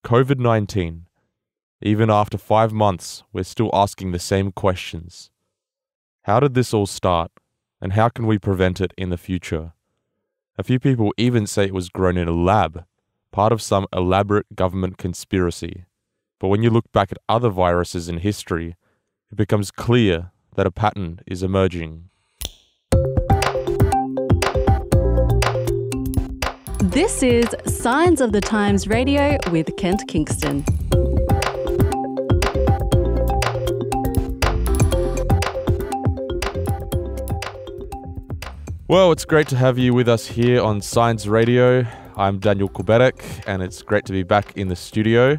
COVID-19. Even after 5 months, we're still asking the same questions. How did this all start, and how can we prevent it in the future? A few people even say it was grown in a lab, part of some elaborate government conspiracy. But when you look back at other viruses in history, it becomes clear that a pattern is emerging. This is Signs of the Times Radio with Kent Kingston. Well, it's great to have you with us here on Science Radio. I'm Daniel Kuberek, and it's great to be back in the studio.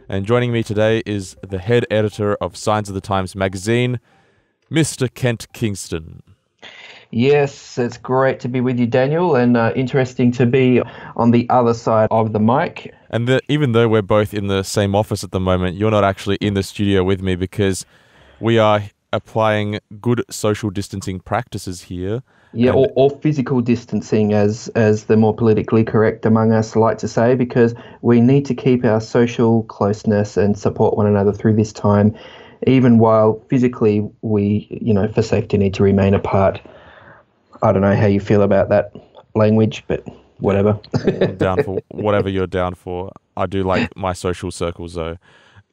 And joining me today is the head editor of Signs of the Times magazine, Mr. Kent Kingston. Yes, it's great to be with you, Daniel, and interesting to be on the other side of the mic. And even though we're both in the same office at the moment, you're not actually in the studio with me because we are applying good social distancing practices here. Yeah, or physical distancing, as the more politically correct among us like to say, because we need to keep our social closeness and support one another through this time, even while physically we, for safety need to remain apart. I don't know how you feel about that language, but whatever. I'm down for whatever you're down for. I do like my social circles, though.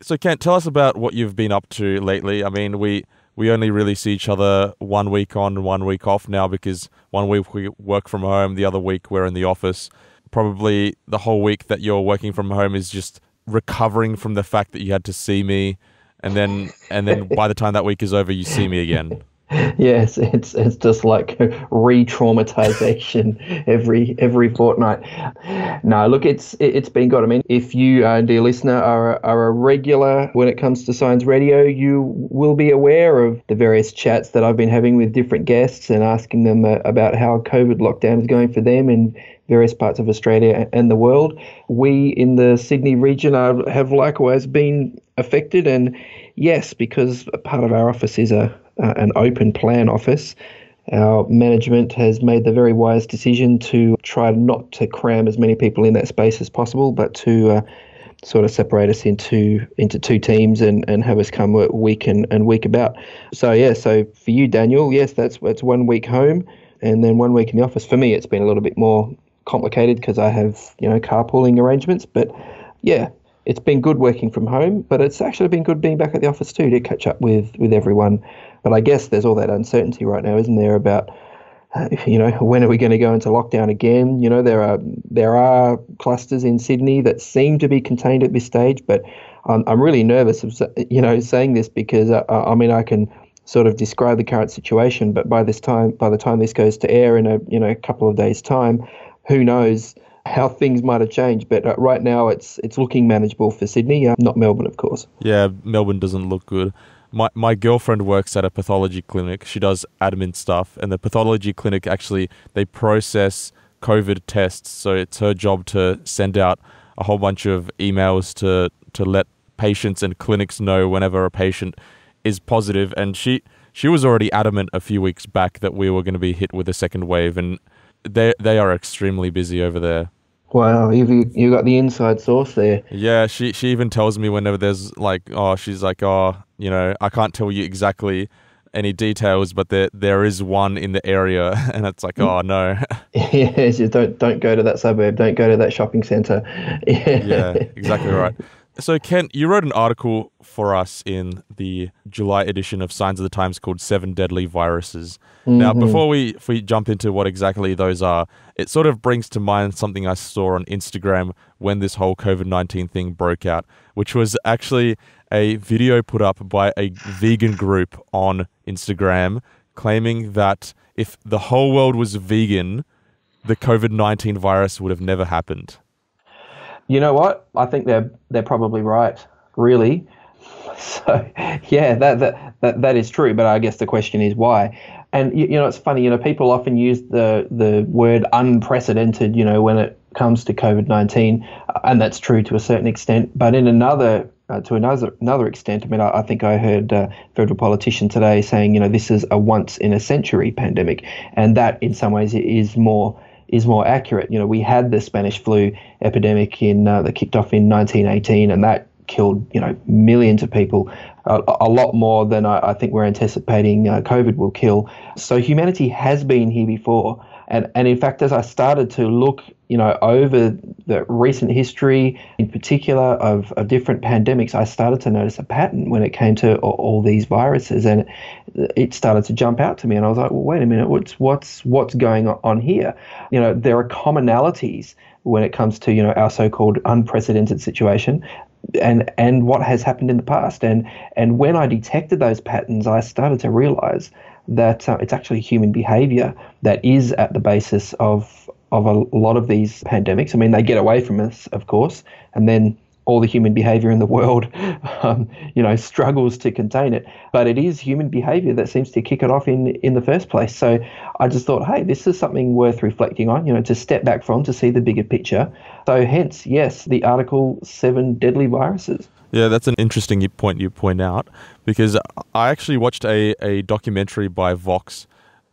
So, Kent, tell us about what you've been up to lately. I mean, we only really see each other 1 week on, 1 week off now because 1 week we work from home, the other week we're in the office. Probably the whole week that you're working from home is just recovering from the fact that you had to see me, and then by the time that week is over, you see me again. Yes, it's just like re-traumatization every fortnight. No, look, it's been good. I mean, if you, dear listener, are a regular when it comes to Science Radio, you will be aware of the various chats that I've been having with different guests and asking them about how COVID lockdown is going for them in various parts of Australia and the world. We in the Sydney region have likewise been affected, and yes, because a part of our office is an open plan office, our management has made the very wise decision to try not to cram as many people in that space as possible, but to sort of separate us into two teams and have us come week and week about. So for you, Daniel, yes, that's 1 week home and then 1 week in the office. For me, it's been a little bit more complicated because I have carpooling arrangements, but yeah. It's been good working from home, but it's actually been good being back at the office too to catch up with everyone. But I guess there's all that uncertainty right now, isn't there, about when are we going to go into lockdown again? There are clusters in Sydney that seem to be contained at this stage, but I'm really nervous of saying this because I can sort of describe the current situation, but by the time this goes to air in a couple of days' time, who knows how things might have changed, but right now it's looking manageable for Sydney, not Melbourne, of course. Yeah, Melbourne doesn't look good. My girlfriend works at a pathology clinic. She does admin stuff, and the pathology clinic actually, they process COVID tests, so it's her job to send out a whole bunch of emails to let patients and clinics know whenever a patient is positive, and she was already adamant a few weeks back that we were going to be hit with a second wave, and they are extremely busy over there. Wow, you got the inside source there. Yeah, she even tells me whenever there's I can't tell you exactly any details, but there is one in the area, and it's like, oh no. Yes, don't go to that suburb, don't go to that shopping centre. Yeah, exactly right. So, Kent, you wrote an article for us in the July edition of Signs of the Times called 7 Deadly Viruses. Mm-hmm. Now, before we jump into what exactly those are, it sort of brings to mind something I saw on Instagram when this whole COVID-19 thing broke out, which was actually a video put up by a vegan group on Instagram claiming that if the whole world was vegan, the COVID-19 virus would have never happened. You know what? I think they're probably right, really. So yeah, that is true. But I guess the question is why. And it's funny. People often use the word unprecedented. When it comes to COVID-19, and that's true to a certain extent. But in another extent, I mean, I think I heard a federal politician today saying, this is a once in a century pandemic, and that in some ways is more is more accurate. We had the Spanish flu epidemic that kicked off in 1918, and that killed millions of people, a lot more than I think we're anticipating COVID will kill. So humanity has been here before, and in fact, as I started to look over the recent history, in particular of different pandemics, I started to notice a pattern when it came to all these viruses, and it started to jump out to me. And I was like, well, wait a minute, what's going on here? There are commonalities when it comes to our so-called unprecedented situation, and what has happened in the past. And when I detected those patterns, I started to realize that it's actually human behavior that is at the basis of a lot of these pandemics. I mean, they get away from us, of course, and then all the human behavior in the world, struggles to contain it. But it is human behavior that seems to kick it off in the first place. So I just thought, hey, this is something worth reflecting on, to step back from, to see the bigger picture. So hence, yes, the article 7 deadly viruses. Yeah, that's an interesting point you point out, because I actually watched a documentary by Vox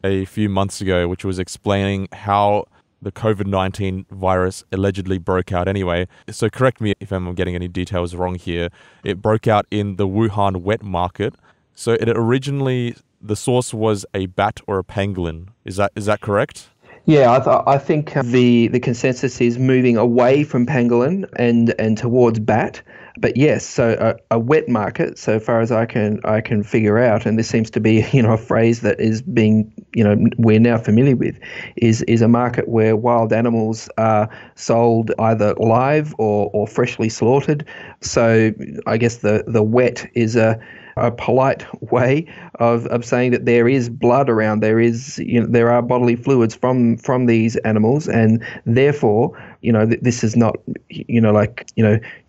a few months ago, which was explaining how the COVID-19 virus allegedly broke out anyway. So correct me if I'm getting any details wrong here. It broke out in the Wuhan wet market. So it originally, the source was a bat or a pangolin. Is that correct? Yeah, I think the consensus is moving away from pangolin and towards bat. But yes, so a wet market, so far as I can figure out, and this seems to be a phrase that is being we're now familiar with, is a market where wild animals are sold either live or freshly slaughtered. So I guess the wet is a polite way of saying that there is blood around, there are bodily fluids from these animals, and therefore this is not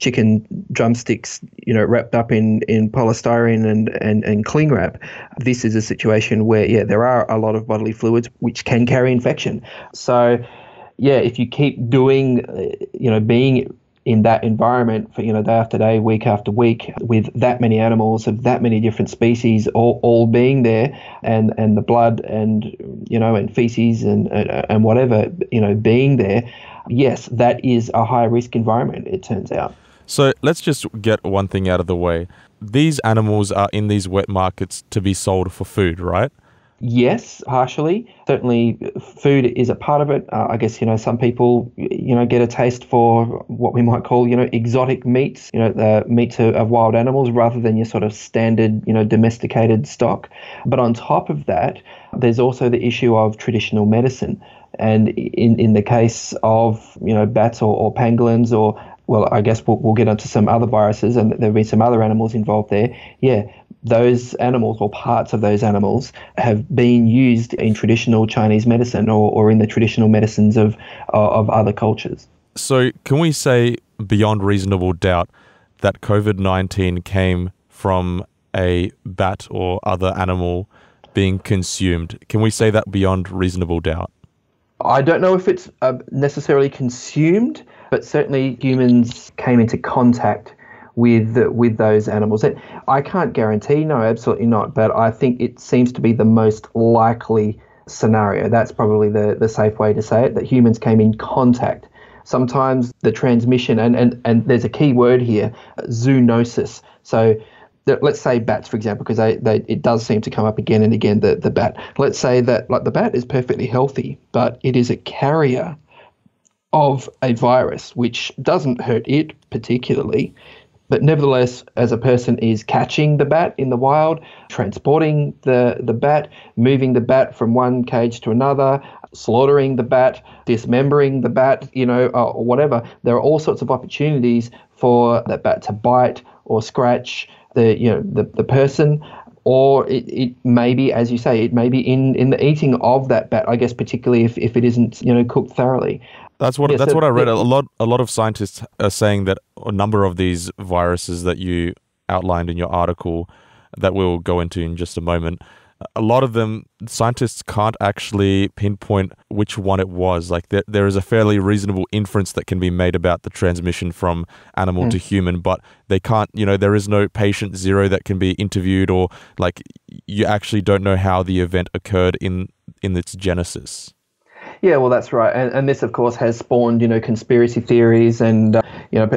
chicken drumsticks wrapped up in polystyrene and cling wrap. This is a situation where there are a lot of bodily fluids which can carry infection. So if you keep doing being in that environment for day after day, week after week, with that many animals of that many different species all being there, and the blood and and feces and whatever being there, yes, that is a high risk environment, it turns out. So let's just get one thing out of the way. These animals are in these wet markets to be sold for food, right? Yes, partially. Certainly food is a part of it. I guess, some people, get a taste for what we might call, exotic meats, the meats of wild animals rather than your sort of standard, domesticated stock. But on top of that, there's also the issue of traditional medicine. And in the case of, bats or pangolins, or, well, I guess we'll get onto some other viruses, and there'll be some other animals involved there. Yeah. Those animals, or parts of those animals, have been used in traditional Chinese medicine or in the traditional medicines of other cultures. So can we say beyond reasonable doubt that COVID-19 came from a bat or other animal being consumed? Can we say that beyond reasonable doubt? I don't know if it's necessarily consumed, but certainly humans came into contact with those animals. I can't guarantee, no, absolutely not, but I think it seems to be the most likely scenario. That's probably the safe way to say it, that humans came in contact. Sometimes the transmission, and there's a key word here, zoonosis. So let's say bats, for example, because it does seem to come up again and again, the bat. Let's say that the bat is perfectly healthy, but it is a carrier of a virus which doesn't hurt it particularly. But nevertheless, as a person is catching the bat in the wild, transporting the bat, moving the bat from one cage to another, slaughtering the bat, dismembering the bat, or whatever, there are all sorts of opportunities for that bat to bite or scratch the person, or it may be, as you say, it may be in the eating of that bat, I guess, particularly if it isn't cooked thoroughly. That's what I read. A lot of scientists are saying that a number of these viruses that you outlined in your article, that we'll go into in just a moment, a lot of them, scientists can't actually pinpoint which one it was. Like there is a fairly reasonable inference that can be made about the transmission from animal to human, but they can't, there is no patient zero that can be interviewed, or like you actually don't know how the event occurred in its genesis. Yeah, well, that's right. And this, of course, has spawned, conspiracy theories. And,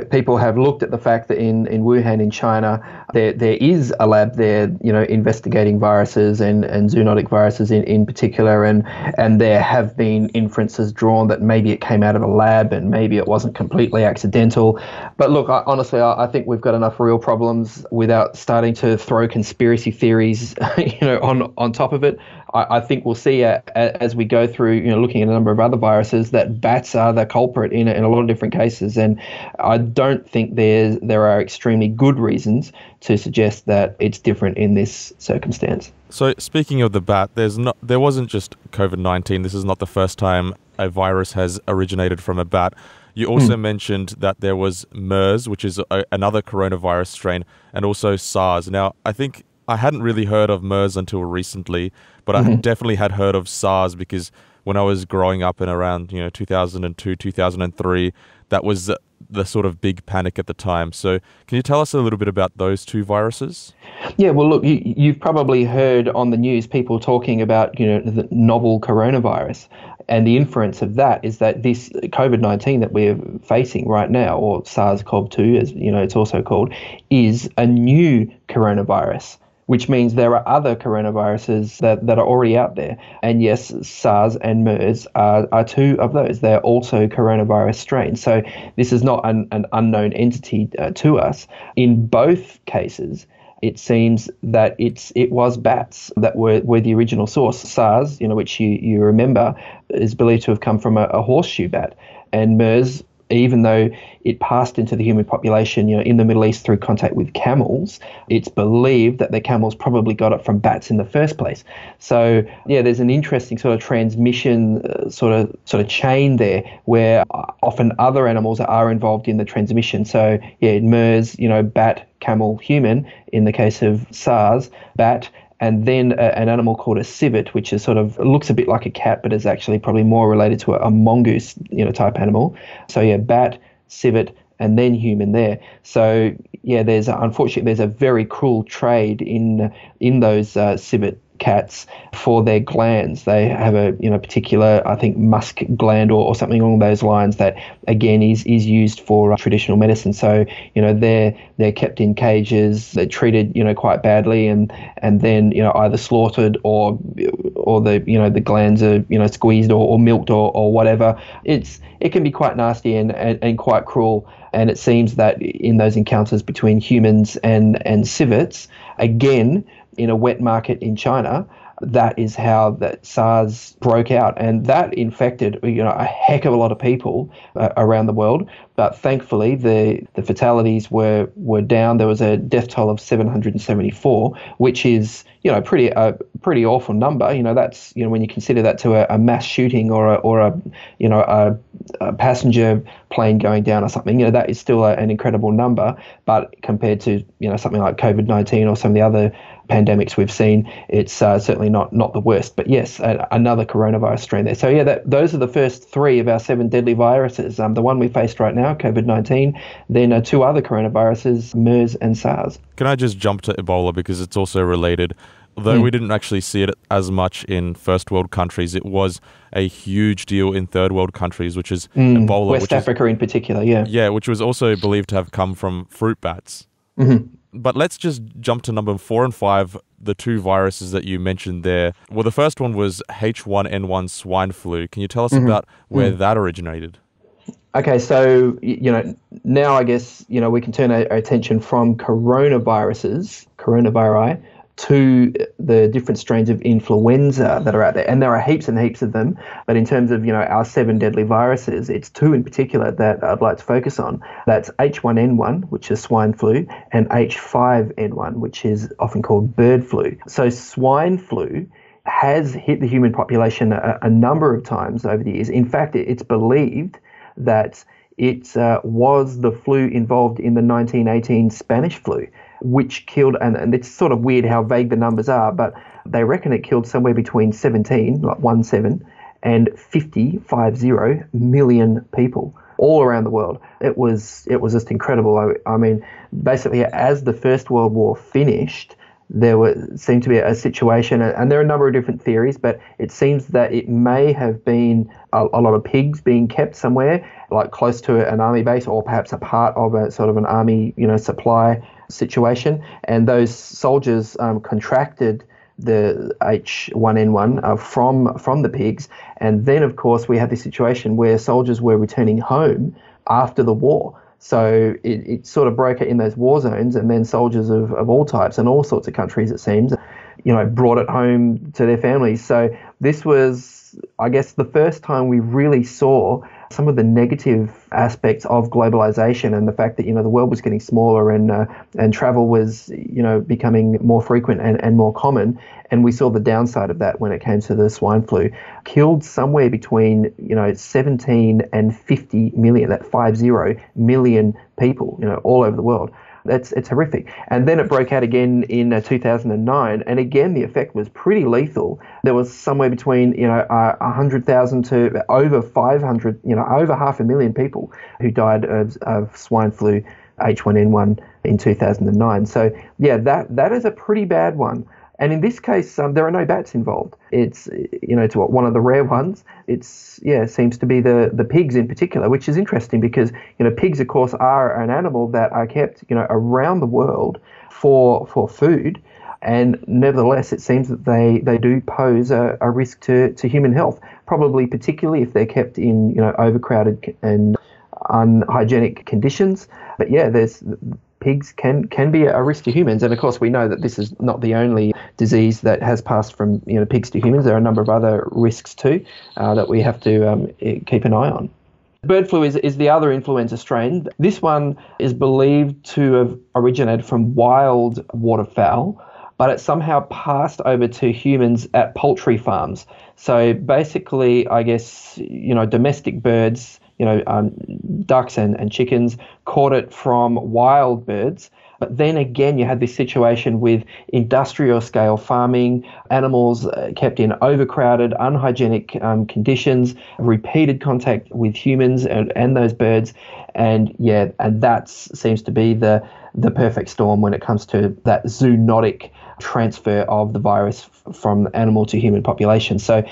people have looked at the fact that in Wuhan, in China, there is a lab there, investigating viruses and zoonotic viruses in particular. And there have been inferences drawn that maybe it came out of a lab and maybe it wasn't completely accidental. But look, honestly, I think we've got enough real problems without starting to throw conspiracy theories, on top of it. I think we'll see as we go through, looking at a number of other viruses, that bats are the culprit in a lot of different cases. And I don't think there are extremely good reasons to suggest that it's different in this circumstance. So speaking of the bat, there wasn't just COVID-19. This is not the first time a virus has originated from a bat. You also mentioned that there was MERS, which is another coronavirus strain, and also SARS. Now, I think I hadn't really heard of MERS until recently, but I definitely had heard of SARS because when I was growing up in around 2002, 2003, that was the sort of big panic at the time. So can you tell us a little bit about those two viruses? Yeah, well, look, you've probably heard on the news people talking about, the novel coronavirus. And the inference of that is that this COVID-19 that we're facing right now, or SARS-CoV-2, as it's also called, is a new coronavirus, which means there are other coronaviruses that are already out there. And yes, SARS and MERS are two of those. They're also coronavirus strains. So this is not an unknown entity to us. In both cases, it seems that it was bats that were the original source. SARS, which you remember, is believed to have come from a horseshoe bat. And MERS, even though it passed into the human population, in the Middle East through contact with camels, it's believed that the camels probably got it from bats in the first place. So, yeah, there's an interesting sort of transmission sort of chain there where often other animals are involved in the transmission. So, yeah, MERS, bat, camel, human. In the case of SARS, bat, and then an animal called a civet, which is looks a bit like a cat, but is actually probably more related to a mongoose, type animal. So yeah, bat, civet, and then human there. So yeah, unfortunately there's a very cruel trade in those civet cats for their glands. They have a particular, I think, musk gland or something along those lines that again is used for traditional medicine. So they're kept in cages, they're treated quite badly, and then either slaughtered or the glands are squeezed or milked or whatever. It can be quite nasty and quite cruel. And it seems that in those encounters between humans and civets, again, in a wet market in China, that is how that SARS broke out, and that infected a heck of a lot of people around the world. But thankfully, the fatalities were down. There was a death toll of 774, which is pretty awful number. That's when you consider that to a mass shooting or a passenger plane going down or something. That is still an incredible number. But compared to something like COVID-19 or some of the other pandemics we've seen, it's certainly not the worst. But yes, another coronavirus strain there. So yeah, those are the first three of our 7 deadly viruses. The one we faced right now, COVID-19, then 2 other coronaviruses, MERS and SARS. Can I just jump to Ebola because it's also related? Although we didn't actually see it as much in first world countries, it was a huge deal in third world countries, which is Ebola. West Africa in particular, yeah. Yeah, which was also believed to have come from fruit bats. Mm-hmm. But let's just jump to number 4 and 5, the 2 viruses that you mentioned there. Well, the first one was H1N1 swine flu. Can you tell us about where that originated? Okay, so, now I guess, we can turn our attention from coronaviruses, coronavirus, to the different strains of influenza that are out there. And there are heaps and heaps of them. But in terms of, our 7 deadly viruses, it's 2 in particular that I'd like to focus on. That's H1N1, which is swine flu, and H5N1, which is often called bird flu. So swine flu has hit the human population a number of times over the years. In fact, it's believed that it was the flu involved in the 1918 Spanish flu, which killed, and it's sort of weird how vague the numbers are, but they reckon it killed somewhere between 17, like 17, and 50 million people all around the world. It was just incredible. I mean, basically, as the First World War finished, seemed to be a situation, and there are a number of different theories, but it seems that it may have been a lot of pigs being kept somewhere, like close to an army base, or perhaps a part of a sort of an army, supply situation. And those soldiers contracted the H1N1 from the pigs. And then, of course, we had this situation where soldiers were returning home after the war. So it sort of broke it in those war zones, and then soldiers of all types and all sorts of countries, it seems, brought it home to their families. So this was, I guess, the first time we really saw some of the negative aspects of globalization, and the fact that, the world was getting smaller, and travel was, becoming more frequent and more common. And we saw the downside of that when it came to the swine flu. Killed somewhere between, 17 and 50 million, that 50 million people, all over the world. It's horrific. And then it broke out again in 2009, and again the effect was pretty lethal. There was somewhere between 100,000 to over 500, over 500,000 people who died of swine flu H1N1 in 2009. So yeah, that is a pretty bad one. And in this case, there are no bats involved. It's, it's one of the rare ones. Seems to be the pigs in particular, which is interesting because, pigs, of course, are an animal that are kept, around the world for food. And nevertheless, it seems that they do pose a risk to human health, probably particularly if they're kept in, overcrowded and unhygienic conditions. But yeah, pigs can be a risk to humans. And of course, we know that this is not the only disease that has passed from pigs to humans. There are a number of other risks too that we have to keep an eye on. Bird flu is the other influenza strain. This one is believed to have originated from wild waterfowl, but it somehow passed over to humans at poultry farms. So basically, I guess, domestic birds, ducks and chickens caught it from wild birds. But then again, you had this situation with industrial scale farming, animals kept in overcrowded, unhygienic conditions, repeated contact with humans and those birds. And that seems to be the perfect storm when it comes to that zoonotic transfer of the virus from animal to human population. So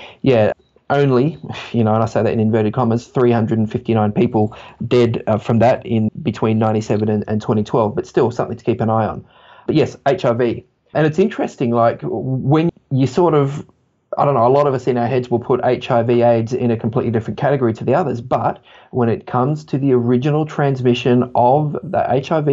only, and I say that in inverted commas, 359 people dead from that in between 97 and 2012, but still something to keep an eye on. But yes, HIV. And it's interesting, like when you sort of, I don't know, a lot of us in our heads will put HIV/AIDS in a completely different category to the others, but when it comes to the original transmission of the HIV,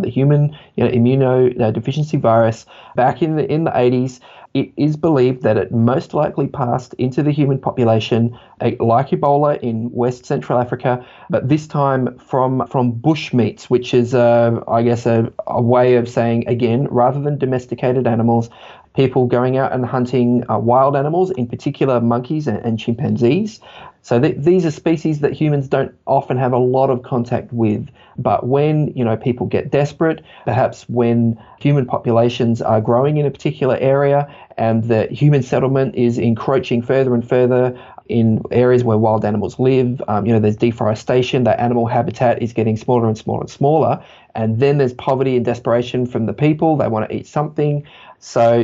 the human immunodeficiency virus back in the 80s, it is believed that it most likely passed into the human population like Ebola in West Central Africa, but this time from bush meats, which is, I guess, a way of saying, again, rather than domesticated animals, people going out and hunting wild animals, in particular monkeys and chimpanzees. So these are species that humans don't often have a lot of contact with. But when, people get desperate, perhaps when human populations are growing in a particular area and the human settlement is encroaching further and further in areas where wild animals live, there's deforestation, that animal habitat is getting smaller and smaller and smaller. And then there's poverty and desperation from the people. They want to eat something. So,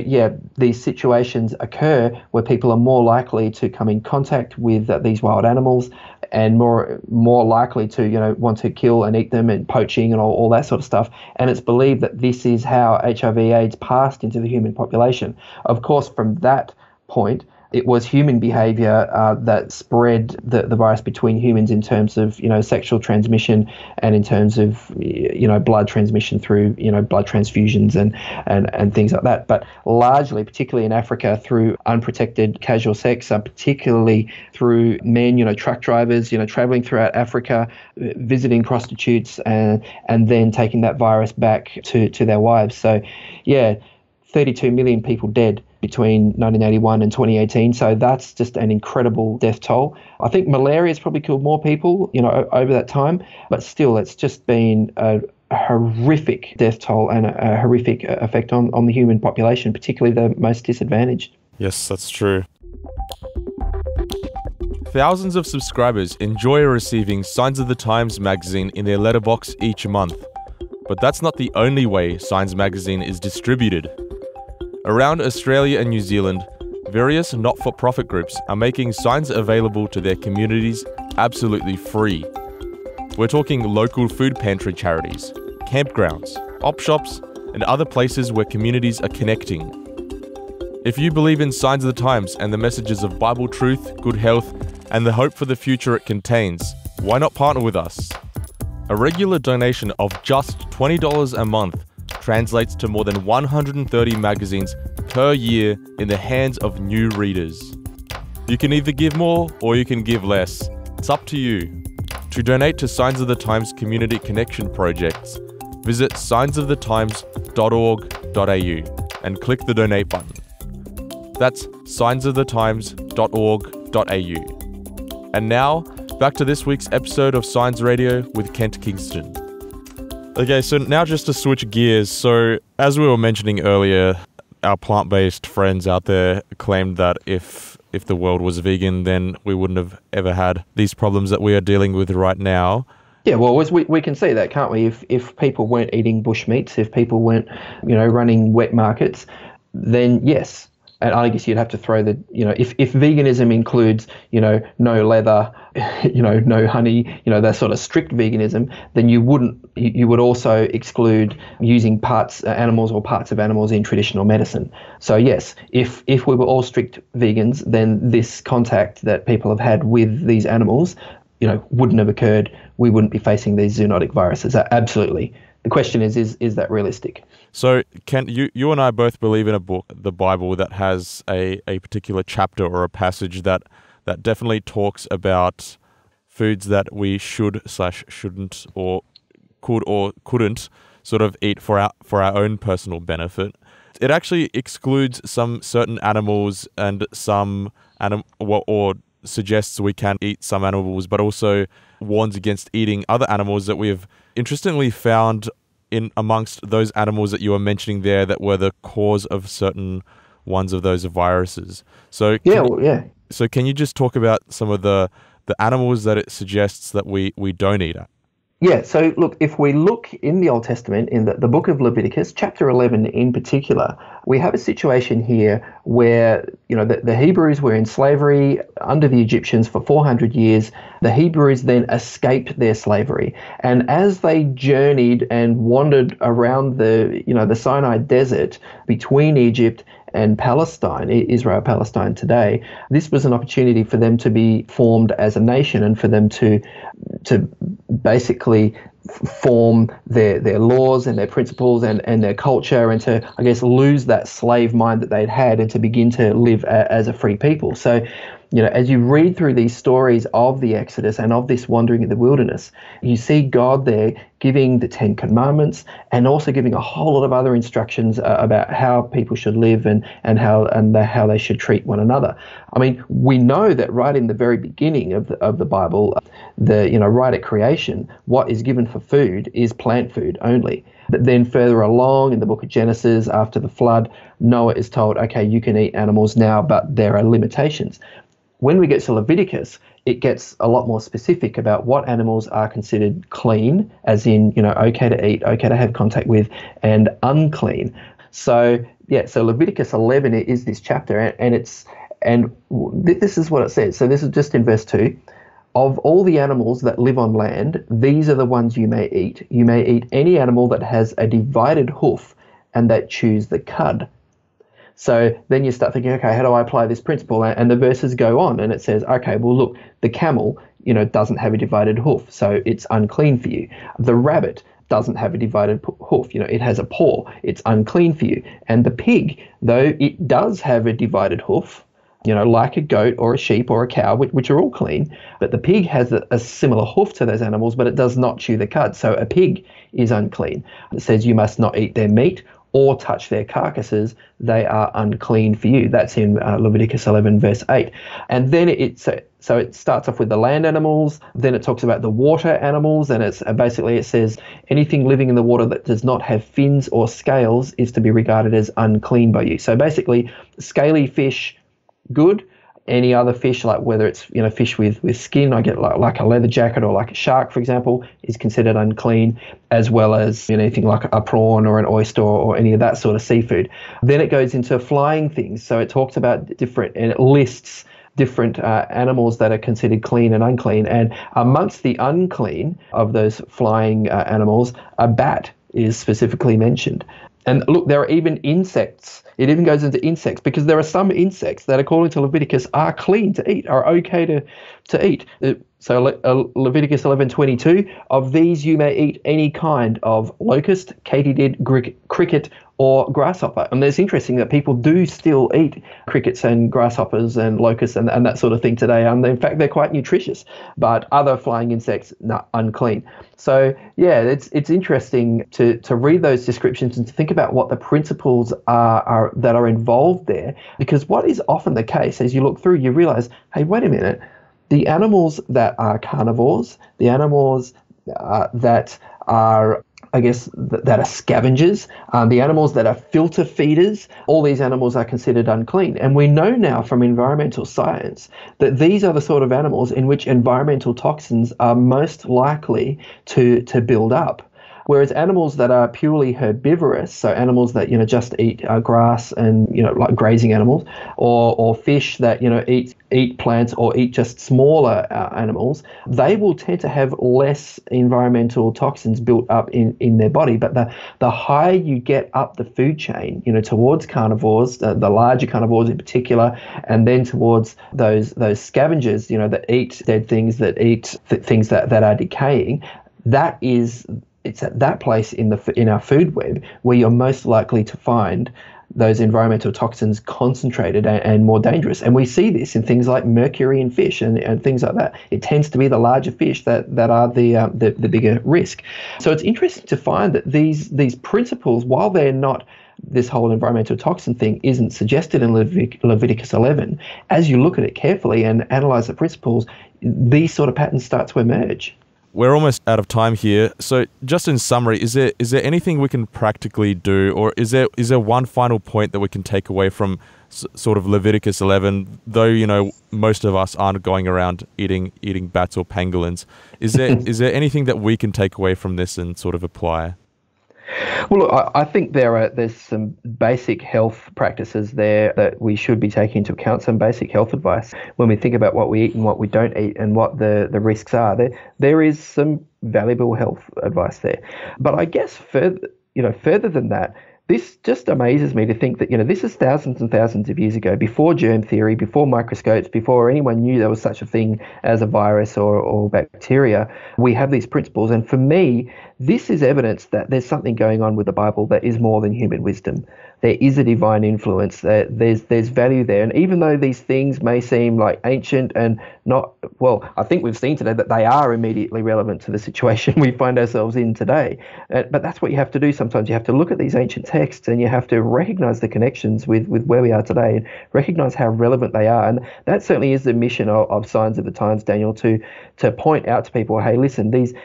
these situations occur where people are more likely to come in contact with these wild animals and more likely to, want to kill and eat them, and poaching and all that sort of stuff. And it's believed that this is how HIV/AIDS passed into the human population. Of course, from that point, it was human behavior that spread the virus between humans in terms of, sexual transmission and in terms of, blood transmission through, blood transfusions and things like that. But largely, particularly in Africa, through unprotected casual sex, particularly through men, truck drivers, traveling throughout Africa, visiting prostitutes and then taking that virus back to their wives. So, 32 million people dead between 1981 and 2018. So that's just an incredible death toll. I think malaria has probably killed more people, over that time, but still it's just been a horrific death toll and a horrific effect on the human population, particularly the most disadvantaged. Yes, that's true. Thousands of subscribers enjoy receiving Signs of the Times magazine in their letterbox each month. But that's not the only way Signs magazine is distributed. Around Australia and New Zealand, various not-for-profit groups are making signs available to their communities absolutely free. We're talking local food pantry charities, campgrounds, op shops, and other places where communities are connecting. If you believe in Signs of the Times and the messages of Bible truth, good health, and the hope for the future it contains, why not partner with us? A regular donation of just $20 a month translates to more than 130 magazines per year in the hands of new readers. You can either give more or you can give less. It's up to you. To donate to Signs of the Times Community Connection projects, visit signsofthetimes.org.au and click the donate button. That's signsofthetimes.org.au. And now, back to this week's episode of Signs Radio with Kent Kingston. Okay, so now just to switch gears. So, as we were mentioning earlier, our plant-based friends out there claimed that if the world was vegan, then we wouldn't have ever had these problems that we are dealing with right now. Yeah, well, we can see that, can't we? If people weren't eating bushmeats, if people weren't, running wet markets, then yes. And I guess you'd have to throw if veganism includes, no leather, no honey, that sort of strict veganism, then you would also exclude using animals or parts of animals in traditional medicine. So yes, if we were all strict vegans, then this contact that people have had with these animals, wouldn't have occurred. We wouldn't be facing these zoonotic viruses. Absolutely. The question is that realistic? So, Kent, you and I both believe in a book, the Bible, that has a particular chapter or a passage that definitely talks about foods that we should/shouldn't or could or couldn't sort of eat for our own personal benefit. It actually excludes some certain animals and some or suggests we can eat some animals, but also warns against eating other animals that we have interestingly found in amongst those animals that you were mentioning there that were the cause of certain ones of those viruses. So So can you just talk about some of the animals that it suggests that we don't eat? Yeah, so look, if we look in the Old Testament, in the book of Leviticus, chapter 11 in particular, we have a situation here where, the Hebrews were in slavery under the Egyptians for 400 years. The Hebrews then escaped their slavery. And as they journeyed and wandered around the Sinai desert between Egypt and Palestine, Israel, Palestine today, this was an opportunity for them to be formed as a nation and for them to basically form their laws and their principles and their culture, and to, I guess, lose that slave mind that they'd had and to begin to live as a free people. So, as you read through these stories of the Exodus and of this wandering in the wilderness, you see God there giving the 10 Commandments and also giving a whole lot of other instructions about how people should live and how they should treat one another. I mean, we know that right in the very beginning of the Bible, right at creation, what is given for food is plant food only. But then further along in the book of Genesis, after the flood, Noah is told, okay, you can eat animals now, but there are limitations. When we get to Leviticus, it gets a lot more specific about what animals are considered clean, as in, okay to eat, okay to have contact with, and unclean. So Leviticus 11 is this chapter, and this is what it says. So this is just in verse 2. Of all the animals that live on land, these are the ones you may eat. You may eat any animal that has a divided hoof and that chews the cud. So then you start thinking, okay, how do I apply this principle? And the verses go on, and it says, okay, well, look, the camel, doesn't have a divided hoof, so it's unclean for you. The rabbit doesn't have a divided hoof, it has a paw, it's unclean for you. And the pig, though it does have a divided hoof, like a goat or a sheep or a cow, which are all clean, but the pig has a similar hoof to those animals, but it does not chew the cud. So a pig is unclean. It says you must not eat their meat or touch their carcasses, they are unclean for you. That's in Leviticus 11, verse 8. And then it starts off with the land animals, then it talks about the water animals, and it says anything living in the water that does not have fins or scales is to be regarded as unclean by you. So basically, scaly fish, good. any other fish, like whether it's fish with skin, I get like a leather jacket, or like a shark, for example, is considered unclean, as well as anything like a prawn or an oyster or any of that sort of seafood. Then it goes into flying things. So it talks about different, and it lists different animals that are considered clean and unclean. And amongst the unclean of those flying animals, a bat is specifically mentioned. And look, there are even insects. It even goes into insects, because there are some insects that, according to Leviticus, are clean to eat, are okay to eat. So Leviticus 11:22, of these you may eat any kind of locust, katydid, cricket, or grasshopper. And it's interesting that people do still eat crickets and grasshoppers and locusts and that sort of thing today. In fact, they're quite nutritious, but other flying insects, unclean. So yeah, it's interesting to read those descriptions and to think about what the principles are that are involved there, because what is often the case as you look through, you realize, hey, wait a minute, the animals that are carnivores, the animals that are, I guess, that are scavengers, the animals that are filter feeders, all these animals are considered unclean. And we know now from environmental science that these are the sort of animals in which environmental toxins are most likely to build up. Whereas animals that are purely herbivorous, so animals that just eat grass and like grazing animals, or fish that eat plants or eat just smaller animals, they will tend to have less environmental toxins built up in their body. But the higher you get up the food chain, towards carnivores, the larger carnivores in particular, and then towards those scavengers, that eat dead things, that eat things that are decaying, it's at that place in our food web where you're most likely to find those environmental toxins concentrated and more dangerous. And we see this in things like mercury in fish and things like that. It tends to be the larger fish that are the bigger risk. So it's interesting to find that these principles, while they're not, this whole environmental toxin thing isn't suggested in Leviticus 11, as you look at it carefully and analyze the principles, these sort of patterns start to emerge. We're almost out of time here. So just in summary, is there anything we can practically do, or is there one final point that we can take away from sort of Leviticus 11, though, most of us aren't going around eating bats or pangolins? Is there anything that we can take away from this and sort of apply? Well, look, I think there's some basic health practices there that we should be taking into account, some basic health advice when we think about what we eat and what we don't eat and what the risks are. There is some valuable health advice there. But I guess further than that, this just amazes me to think that, this is thousands and thousands of years ago, before germ theory, before microscopes, before anyone knew there was such a thing as a virus or bacteria. We have these principles. And for me, this is evidence that there's something going on with the Bible that is more than human wisdom. There is a divine influence. There's value there. And even though these things may seem like ancient and not, well, I think we've seen today that they are immediately relevant to the situation we find ourselves in today. But that's what you have to do sometimes. You have to look at these ancient texts and you have to recognize the connections with where we are today and recognize how relevant they are. And that certainly is the mission of Signs of the Times, Daniel, to point out to people, hey, listen, these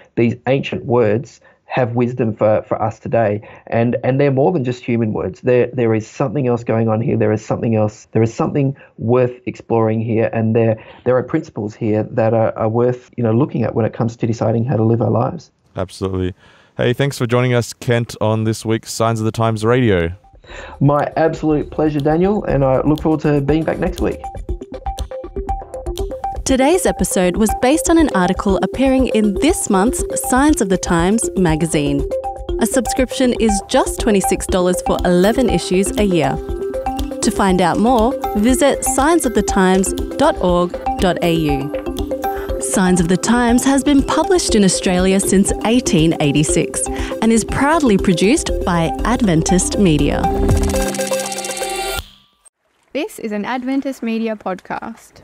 ancient words have wisdom for us today, and they're more than just human words. There is something else going on here. There is something worth exploring here, and there are principles here that are worth looking at when it comes to deciding how to live our lives. Absolutely. Hey, thanks for joining us, Kent, on this week's Signs of the Times Radio. My absolute pleasure, Daniel, and I look forward to being back next week. Today's episode was based on an article appearing in this month's Signs of the Times magazine. A subscription is just $26 for 11 issues a year. To find out more, visit signsofthetimes.org.au. Signs of the Times has been published in Australia since 1886 and is proudly produced by Adventist Media. This is an Adventist Media podcast.